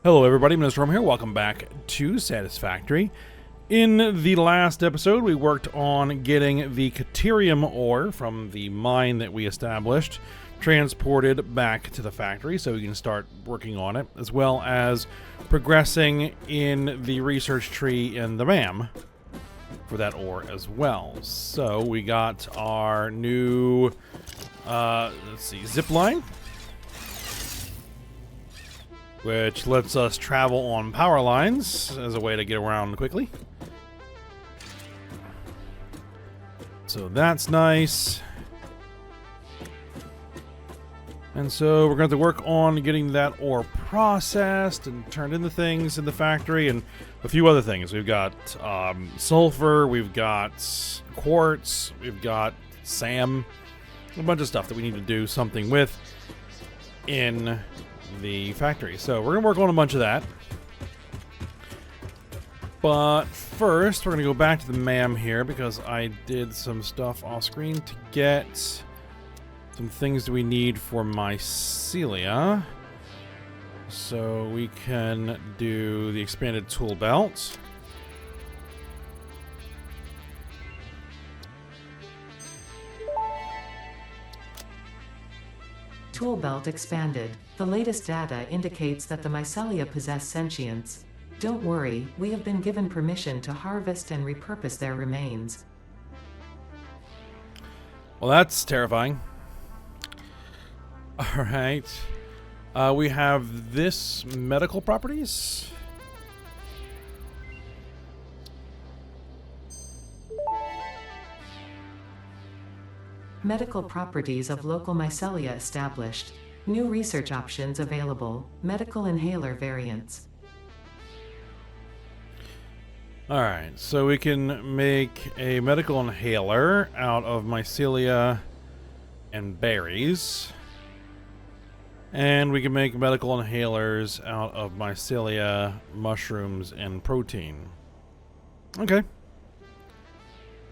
Hello everybody, Mr. Rom here. Welcome back to Satisfactory. In the last episode, we worked on getting the Caterium ore from the mine that we established, transported back to the factory so we can start working on it, as well as progressing in the research tree in the MAM for that ore as well. So we got our new, zip line, which lets us travel on power lines as a way to get around quickly. So that's nice. And so we're going to have to work on getting that ore processed and turned into things in the factory and a few other things. We've got sulfur, we've got quartz, we've got SAM, a bunch of stuff that we need to do something with in the factory. So we're gonna work on a bunch of that, but first we're gonna go back to the MAM here because I did some stuff off screen to get some things that we need for mycelia, so we can do the expanded tool belt. Tool belt expanded. The latest data indicates that the mycelia possess sentience. Don't worry, we have been given permission to harvest and repurpose their remains. Well, that's terrifying. Alright. We have this medical properties. Medical properties of local mycelia established. New research options available. Medical inhaler variants. Alright, so we can make a medical inhaler out of mycelia and berries. And we can make medical inhalers out of mycelia, mushrooms, and protein. Okay.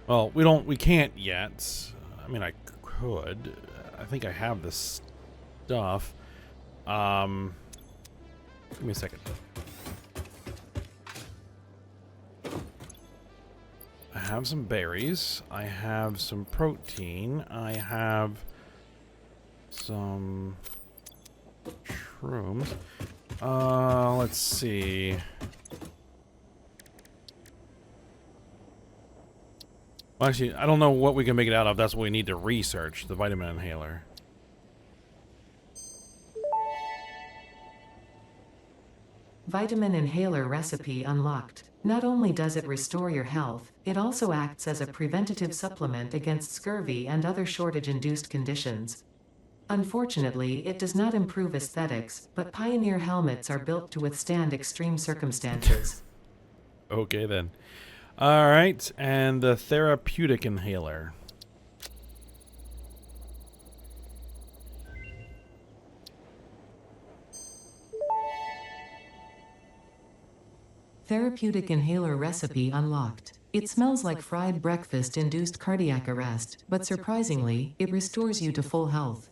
Well, we can't yet. I mean, I could. I think I have this stuff. Give me a second. I have some berries. I have some protein. I have some shrooms. Let's see. Well, actually, I don't know what we can make it out of. That's what we need to research, the vitamin inhaler. Vitamin inhaler recipe unlocked. Not only does it restore your health, it also acts as a preventative supplement against scurvy and other shortage-induced conditions. Unfortunately, it does not improve aesthetics, but Pioneer helmets are built to withstand extreme circumstances. Okay, then. Alright, and the therapeutic inhaler. Therapeutic inhaler recipe unlocked. It smells like fried breakfast-induced cardiac arrest, but surprisingly, it restores you to full health.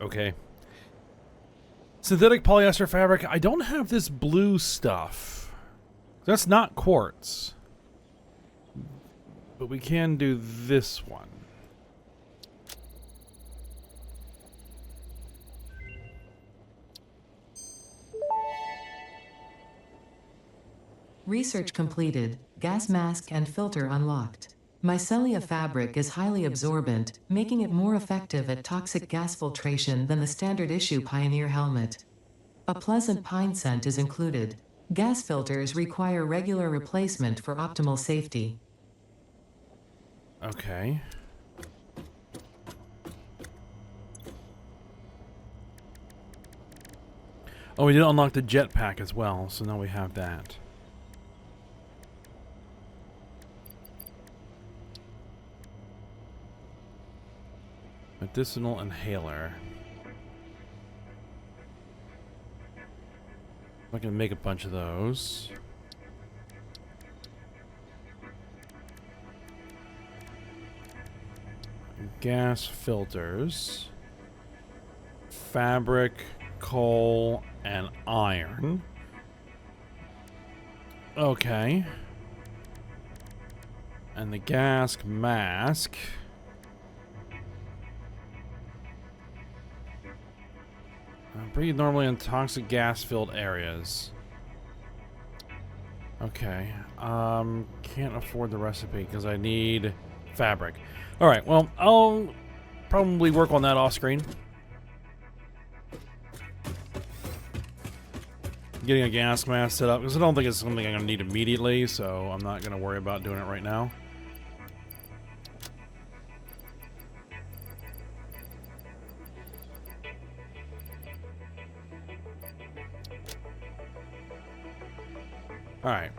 Okay. Synthetic polyester fabric. I don't have this blue stuff. That's not quartz. But we can do this one. Research completed. Gas mask and filter unlocked. Mycelia fabric is highly absorbent, making it more effective at toxic gas filtration than the standard issue Pioneer helmet. A pleasant pine scent is included. Gas filters require regular replacement for optimal safety. Okay. Oh, we did unlock the jetpack as well, so now we have that. Medicinal inhaler. I can make a bunch of those. gas filters, fabric, coal, and iron. Okay. And the gas mask. Breathe normally in toxic gas-filled areas. Okay. Can't afford the recipe because I need fabric. Alright, well, I'll probably work on that off-screen. Getting a gas mask set up, because I don't think it's something I'm going to need immediately, so I'm not going to worry about doing it right now. Alright.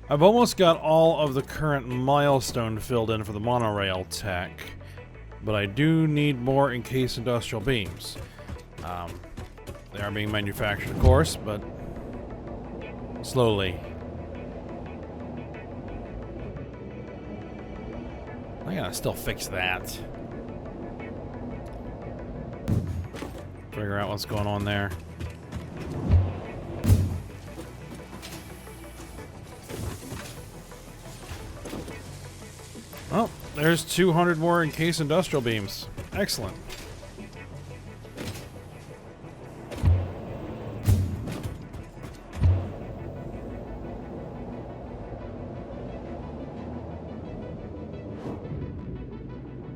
I've almost got all of the current milestone filled in for the monorail tech, but I do need more encased industrial beams. They are being manufactured, of course, but slowly. I gotta still fix that. Figure out what's going on there. Well, there's 200 more encased industrial beams. Excellent.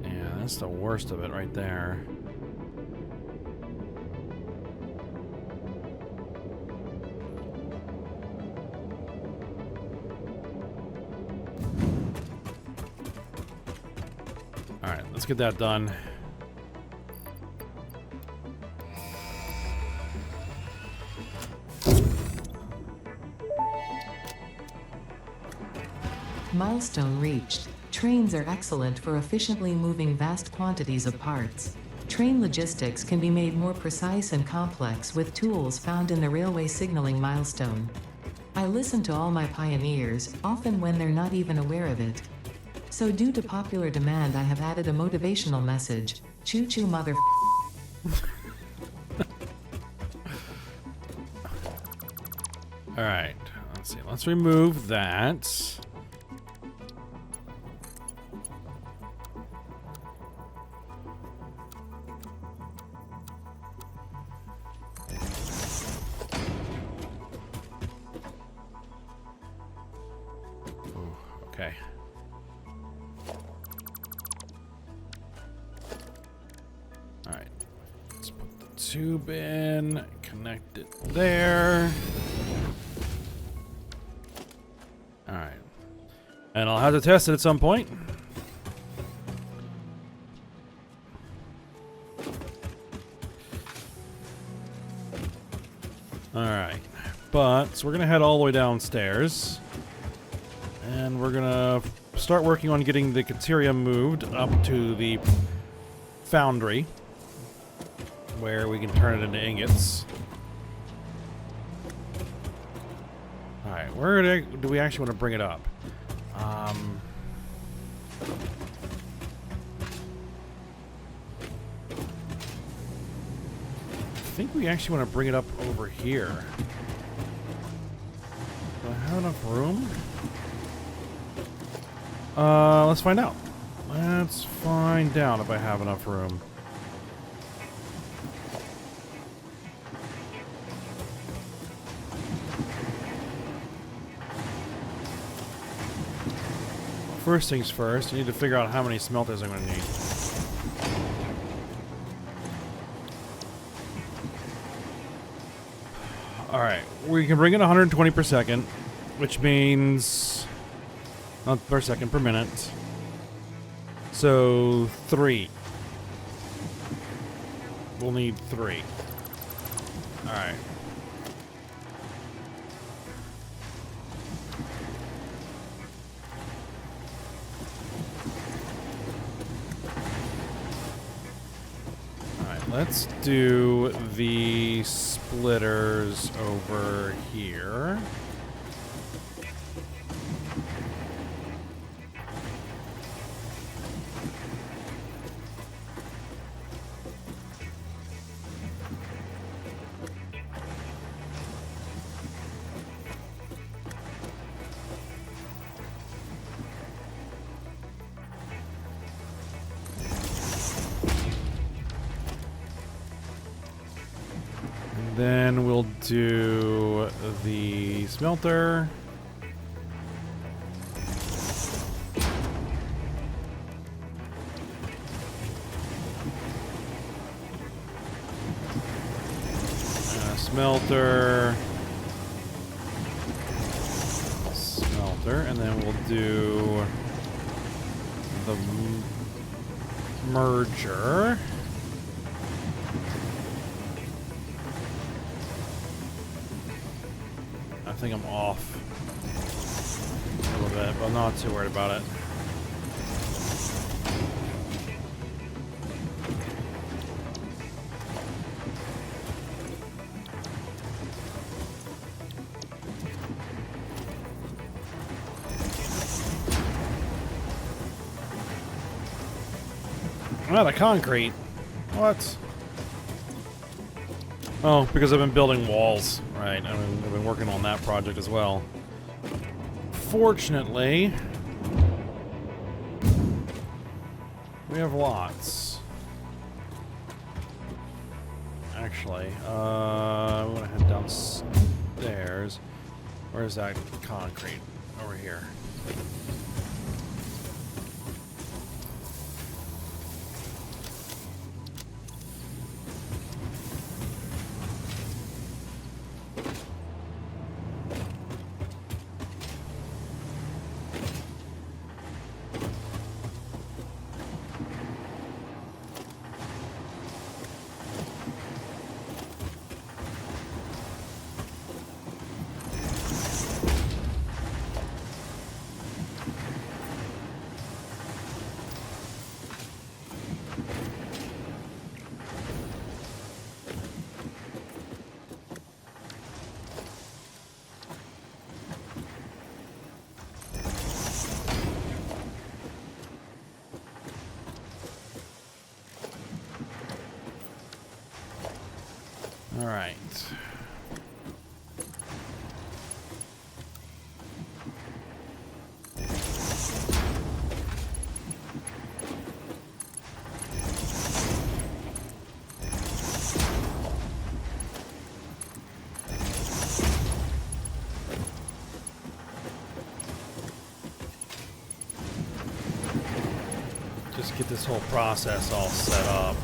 Yeah, that's the worst of it right there. Alright, let's get that done. Milestone reached. Trains are excellent for efficiently moving vast quantities of parts. Train logistics can be made more precise and complex with tools found in the railway signaling milestone. I listen to all my pioneers, often when they're not even aware of it. So due to popular demand, I have added a motivational message. Choo-choo mother. Alright, let's see. Let's remove that. Ooh, okay. Alright. Let's put the tube in, connect it there. Alright. And I'll have to test it at some point. Alright. But, so we're going to head all the way downstairs. And we're going to start working on getting the Cateria moved up to the foundry, where we can turn it into ingots. Alright, where do we actually want to bring it up? I think we actually want to bring it up over here. Do I have enough room? Let's find out. Let's find out if I have enough room. First things first, I need to figure out how many smelters I'm going to need. Alright, we can bring it 120 per second, which means... not per second, per minute. So, 3. We'll need 3. Alright. Let's do the splitters over here. Then we'll do the smelter. Smelter. Smelter. And then we'll do the merger. I think I'm off a little bit, but I'm not too worried about it. I'm out of concrete. What? Oh, because I've been building walls. Right, I've been working on that project as well. Fortunately, we have lots. Actually, I'm gonna head downstairs. Where's that concrete? Over here. All right. Just get this whole process all set up.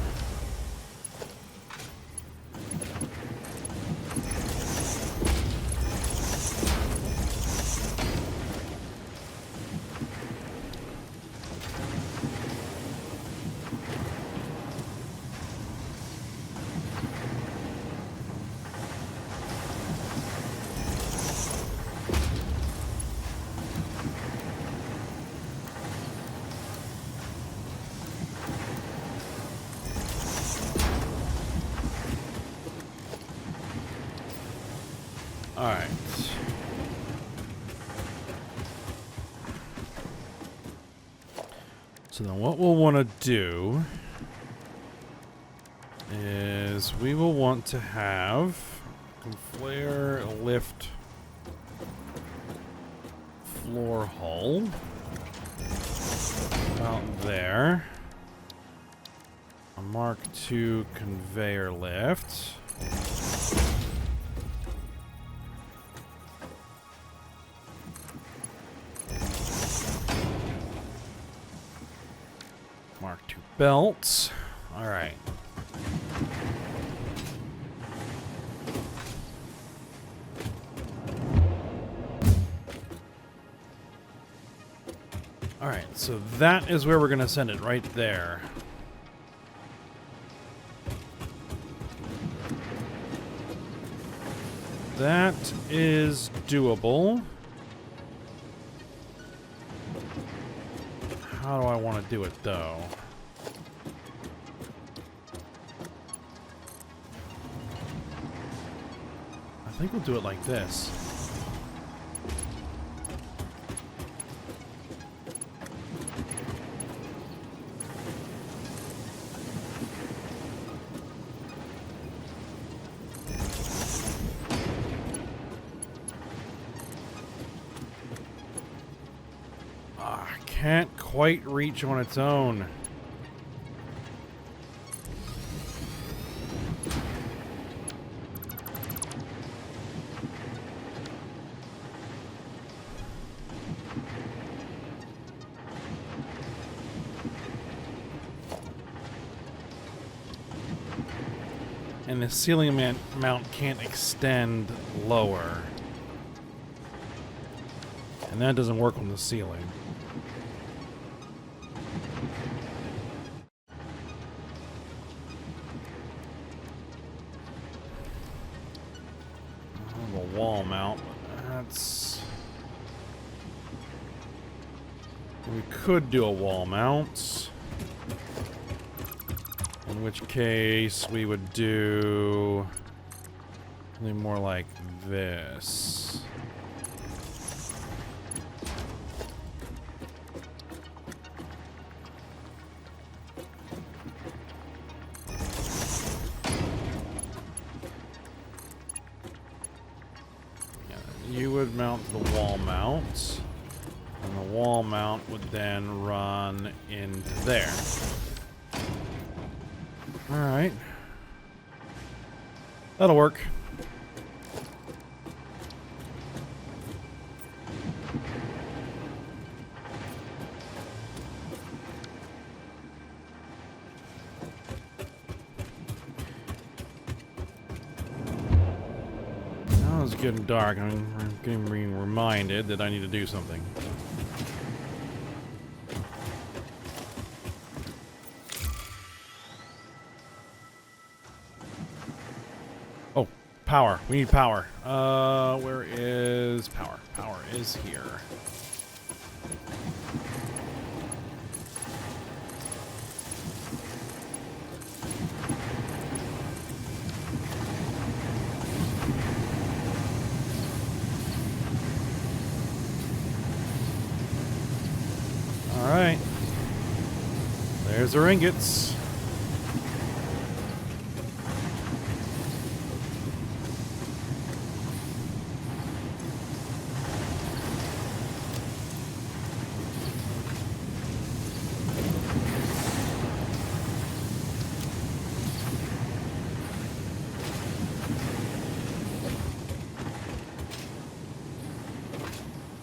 All right. So then what we'll want to do is we will want to have flare lift floor hull out there. A Mark II conveyor lift. Mark II belts. All right. All right, so that is where we're going to send it, right there. That is doable. How do I want to do it, though? I think we'll do it like this. Can't quite reach on its own. And the ceiling mount can't extend lower. And that doesn't work on the ceiling. The wall mount. That's... We could do a wall mount. In which case we would do something more like this. You would mount the wall mount, and the wall mount would then run into there. Alright. That'll work. Now it's getting dark. I'm getting reminded that I need to do something. Oh, power. We need power. Where is power? Power is here. Alright. There's our ingots.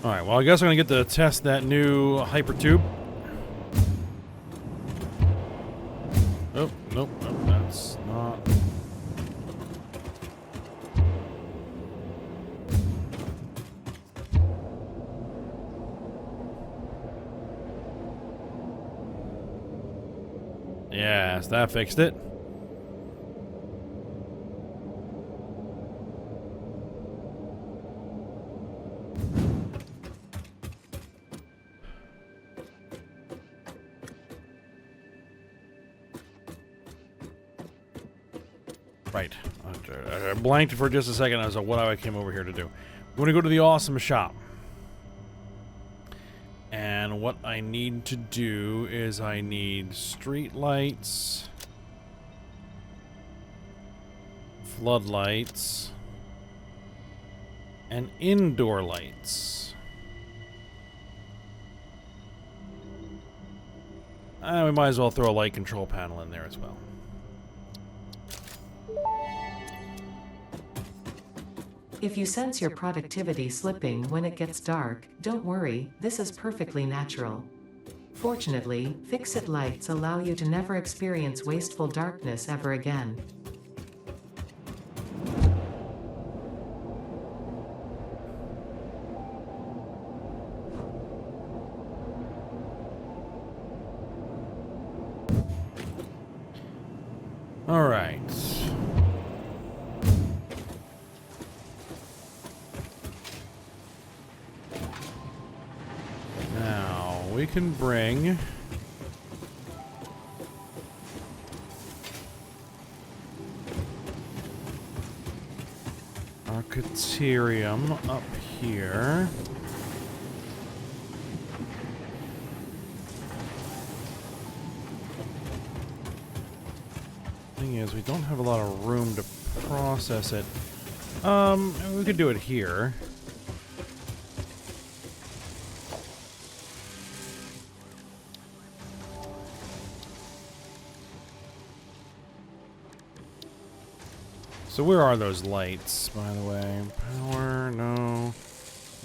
Alright, well, I guess I'm going to get to test that new hyper tube. Oh, nope, nope, that's not... Yes, that fixed it. Right. I blanked for just a second as to what I came over here to do. I'm going to go to the awesome shop. And what I need to do is I need street lights, floodlights, and indoor lights. We might as well throw a light control panel in there as well. If you sense your productivity slipping when it gets dark, don't worry, this is perfectly natural. Fortunately, fix-it lights allow you to never experience wasteful darkness ever again. All right. Now, we can bring our Caterium up here. Thing is, we don't have a lot of room to process it. We could do it here. So where are those lights, by the way? Power, no.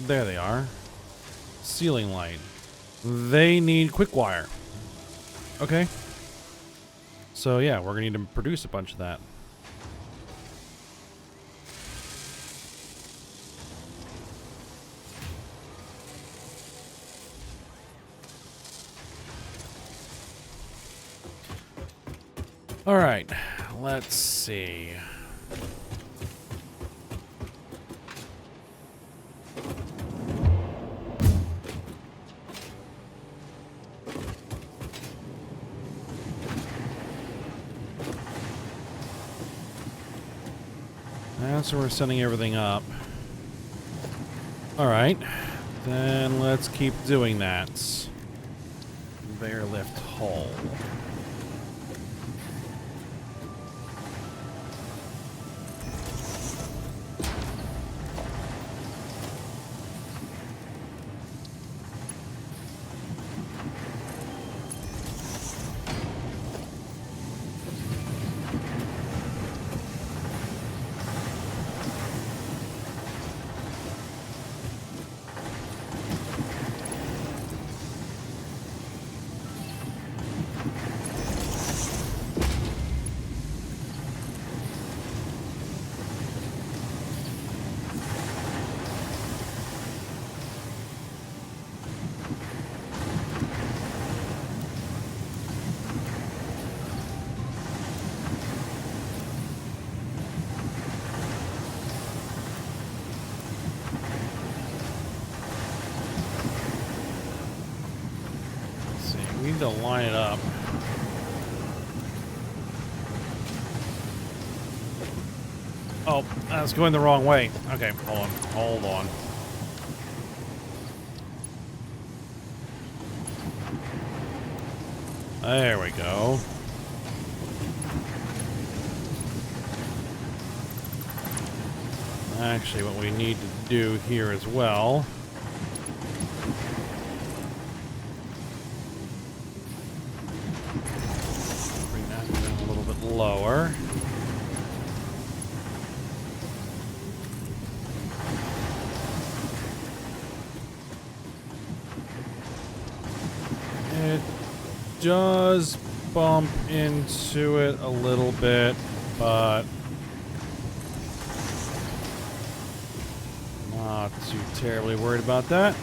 There they are. Ceiling light. They need quick wire. Okay. So yeah, we're gonna need to produce a bunch of that. All right, let's see. So we're setting everything up. All right, then let's keep doing that. Conveyor lift hull. We need to line it up. Oh, that's going the wrong way. Okay, hold on. Hold on. There we go. Actually, what we need to do here as well. Bring that down a little bit lower. It does bump into it a little bit, but not too terribly worried about that.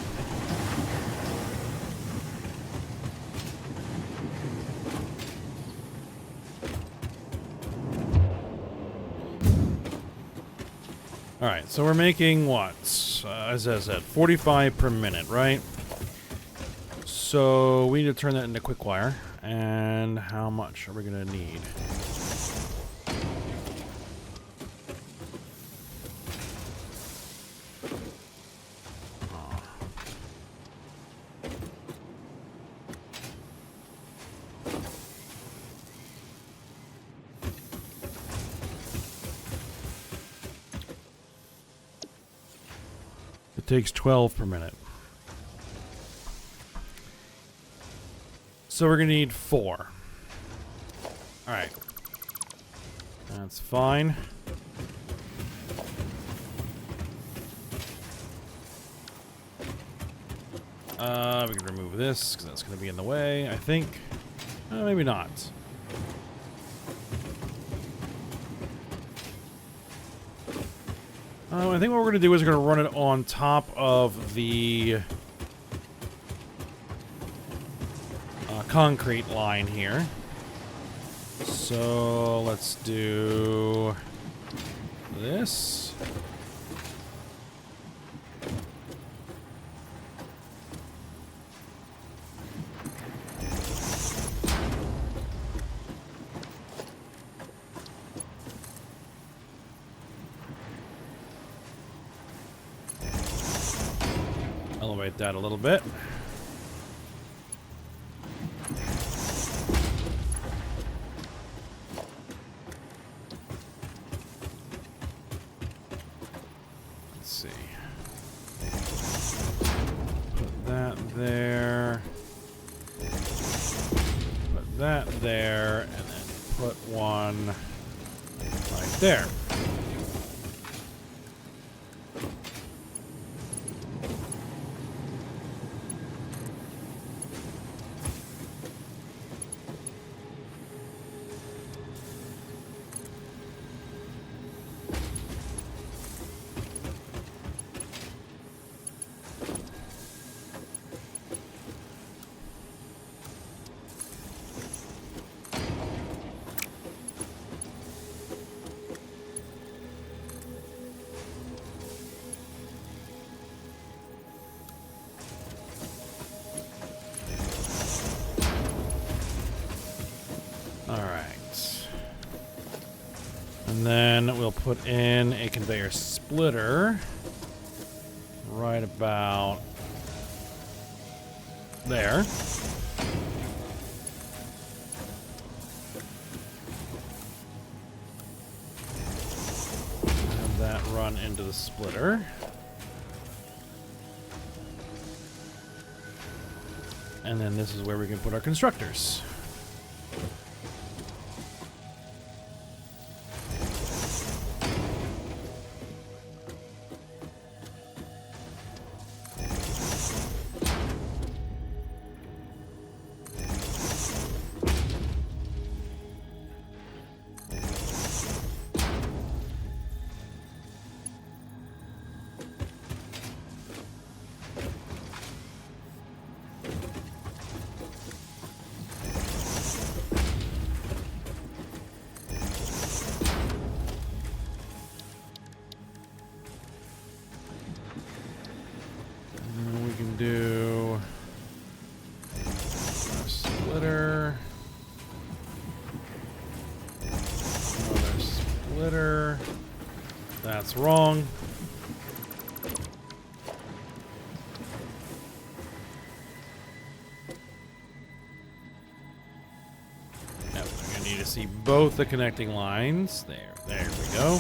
Alright, so we're making what? As I said, 45 per minute, right? So we need to turn that into quick wire. And how much are we going to need? It takes 12 per minute. So we're going to need 4. Alright. That's fine. We can remove this, because that's going to be in the way, I think. Maybe not. I think what we're going to do is we're going to run it on top of the concrete line here. So let's do this. Elevate that a little bit. Let's see. Put that there. Put that there, and then put one right there. And then we'll put in a conveyor splitter right about there. Have that run into the splitter. And then this is where we can put our constructors. Do a splitter, another splitter. That's wrong. Now we're gonna need to see both the connecting lines. There we go.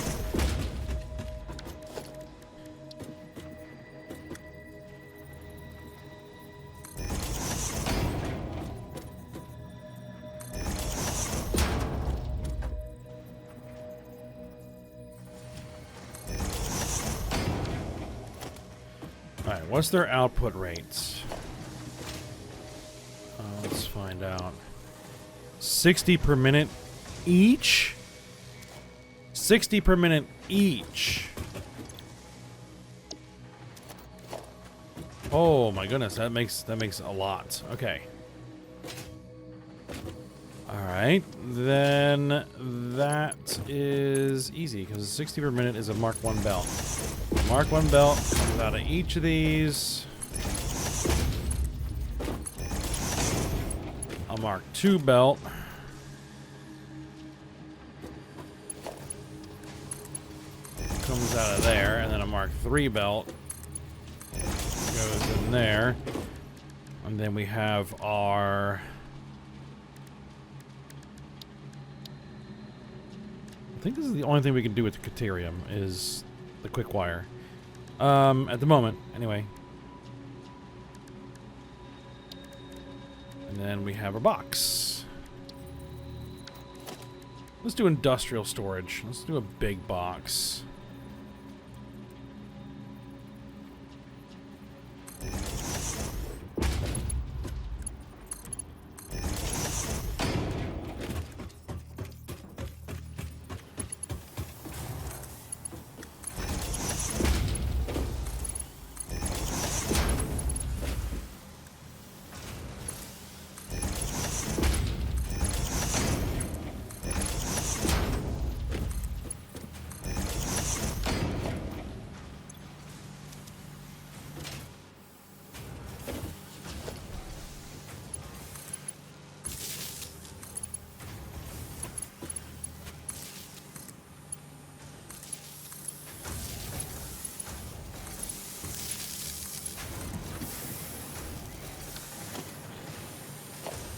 Alright, what's their output rates? Let's find out. 60 per minute each? 60 per minute each. Oh my goodness, that makes a lot. Okay. Alright, then that is easy because 60 per minute is a Mark 1 belt. Mark 1 belt comes out of each of these. A Mark 2 belt. Comes out of there, and then a Mark 3 belt goes in there. And then we have our... I think this is the only thing we can do with the Caterium is the quick wire. At the moment, anyway. And then we have a box. Let's do industrial storage. Let's do a big box.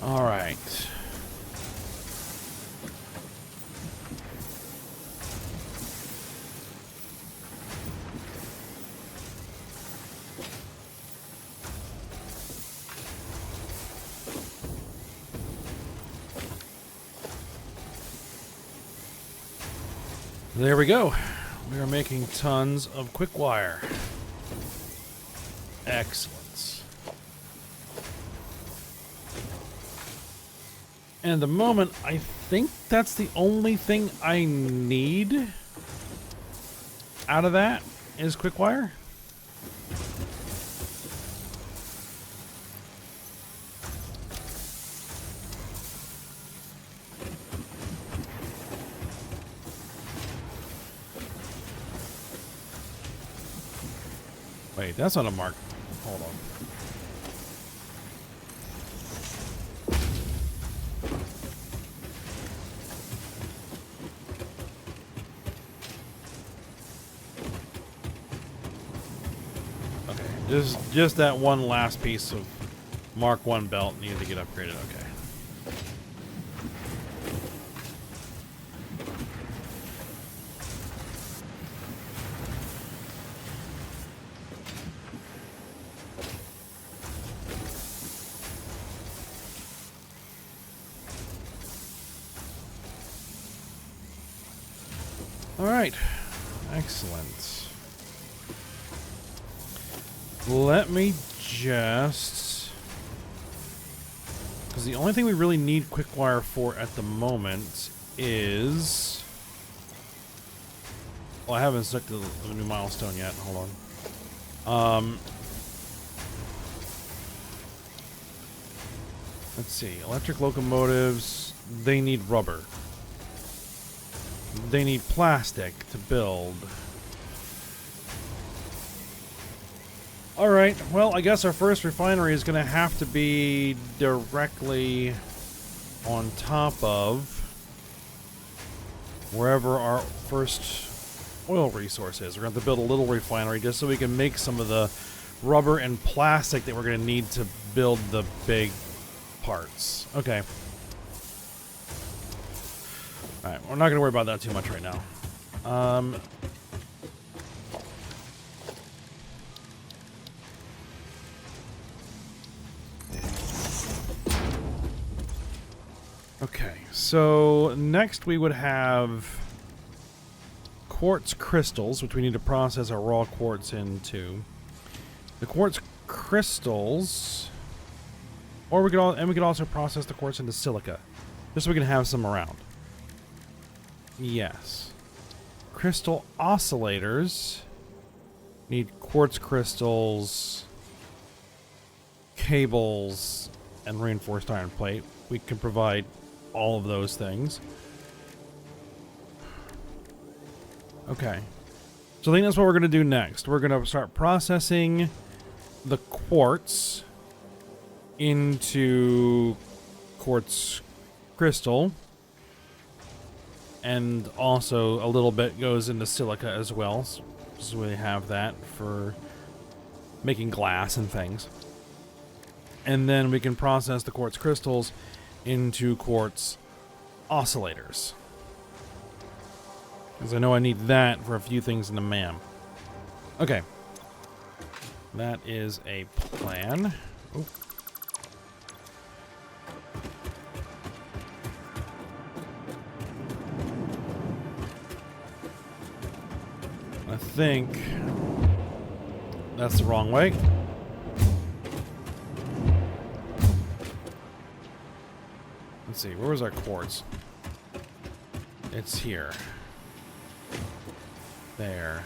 All right. There we go. We are making tons of quick wire. Excellent. And at the moment, I think that's the only thing I need out of that is quick wire. Wait, that's not a mark. Hold on. Just that one last piece of Mark 1 belt needed to get upgraded. Okay. All right. Excellent. Let me just... because the only thing we really need quick wire for at the moment is... well, I haven't stuck to the new milestone yet. Hold on. Let's see. Electric locomotives, they need rubber. They need plastic to build. Alright, well, I guess our first refinery is going to have to be directly on top of wherever our first oil resource is. We're going to have to build a little refinery just so we can make some of the rubber and plastic that we're going to need to build the big parts. Okay. Alright, we're not going to worry about that too much right now. Okay, so next we would have quartz crystals, which we need to process our raw quartz into. The quartz crystals, or we could also process the quartz into silica, just so we can have some around. Yes. Crystal oscillators need quartz crystals, cables, and reinforced iron plate. We can provide all of those things. Okay. So I think that's what we're going to do next. We're going to start processing the quartz into quartz crystal. And also a little bit goes into silica as well. So we have that for making glass and things. And then we can process the quartz crystals into quartz oscillators. Because I know I need that for a few things in the MAM. Okay. That is a plan. Oh. I think that's the wrong way. Let's see, where was our quartz? It's here. There.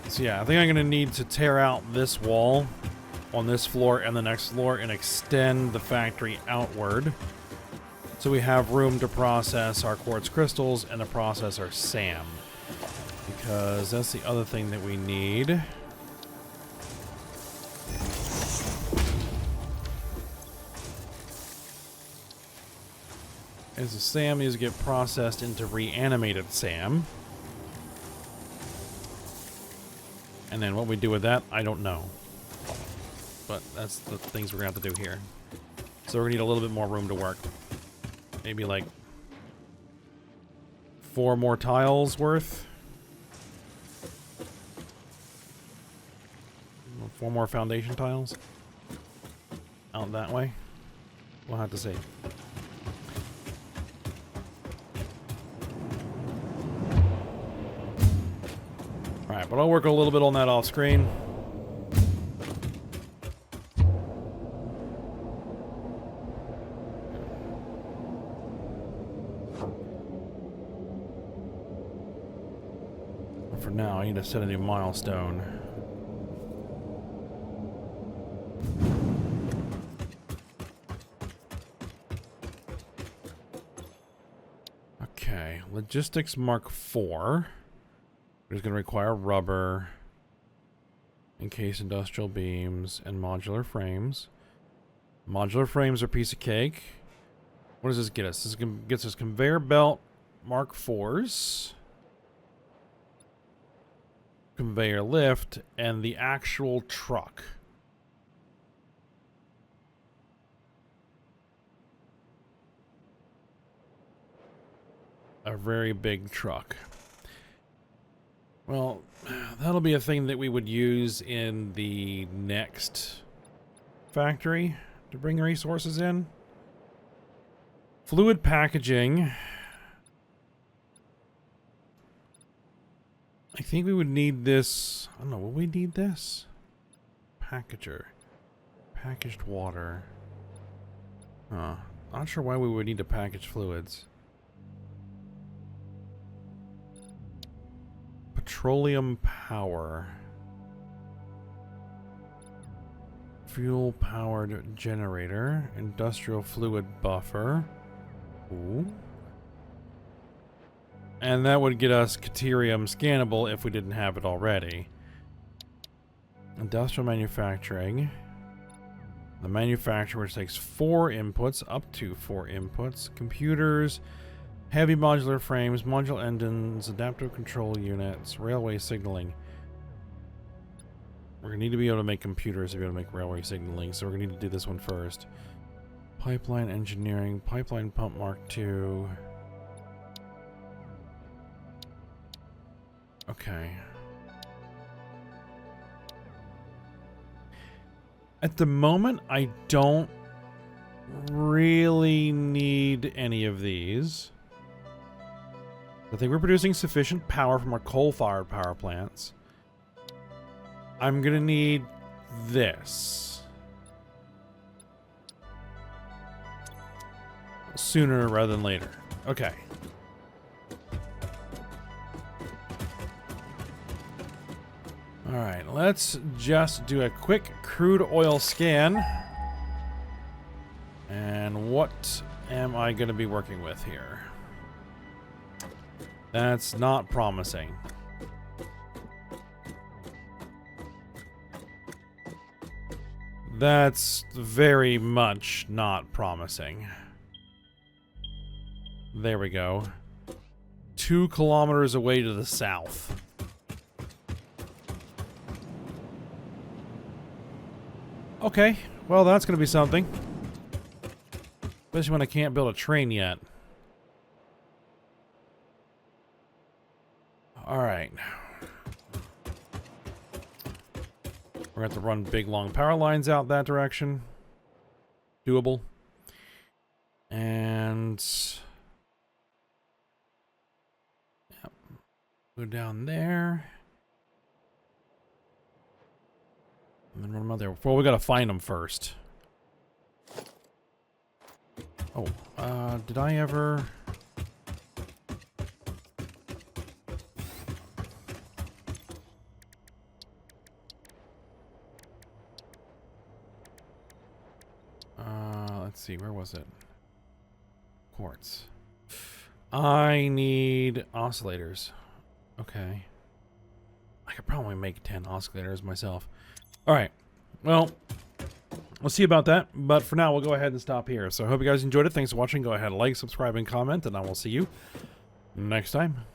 So yeah, I think I'm going to need to tear out this wall on this floor and the next floor and extend the factory outward. So we have room to process our quartz crystals and to process our SAM. Because that's the other thing that we need. Is the SAM needs to get processed into reanimated SAM. And then what we do with that, I don't know. But that's the things we're going to have to do here. So we're going to need a little bit more room to work. Maybe like 4 more tiles worth. 4 more foundation tiles. Out that way. We'll have to see. Alright, but I'll work a little bit on that off screen. For now, I need to set a new milestone. Okay, logistics Mark 4. It's going to require rubber, encased industrial beams, and modular frames. Modular frames are a piece of cake. What does this get us? This gets us conveyor belt Mark 4s. conveyor lift, and the actual truck. A very big truck. Well, that'll be a thing that we would use in the next factory to bring resources in. Fluid packaging. I think we would need this. I don't know, will we need this? Packager. Packaged water. Huh. Not sure why we would need to package fluids. Petroleum power. Fuel powered generator. Industrial fluid buffer. Ooh. And that would get us Caterium scannable if we didn't have it already. Industrial manufacturing. The manufacturer, which takes 4 inputs, up to 4 inputs. Computers. Heavy modular frames, modular engines, adaptive control units, railway signaling. We're going to need to be able to make computers to be able to make railway signaling, so we're going to need to do this one first. Pipeline engineering, pipeline pump Mark II. Okay. At the moment, I don't really need any of these. I think we're producing sufficient power from our coal-fired power plants. I'm gonna need this sooner rather than later. Okay. Alright, let's just do a quick crude oil scan. And what am I gonna be working with here? That's not promising. That's very much not promising. There we go. 2 kilometers away to the south. Okay, well that's gonna be something. Especially when I can't build a train yet. Alright. We're going to have to run big long power lines out that direction. Doable. And... yep. Go down there. And then run them out there. Well, we got to find them first. Oh, did I ever... let's see, where was it? Quartz. I need oscillators. Okay. I could probably make 10 oscillators myself. Alright. Well, we'll see about that. But for now, we'll go ahead and stop here. So I hope you guys enjoyed it. Thanks for watching. Go ahead, like, subscribe, and comment. And I will see you next time.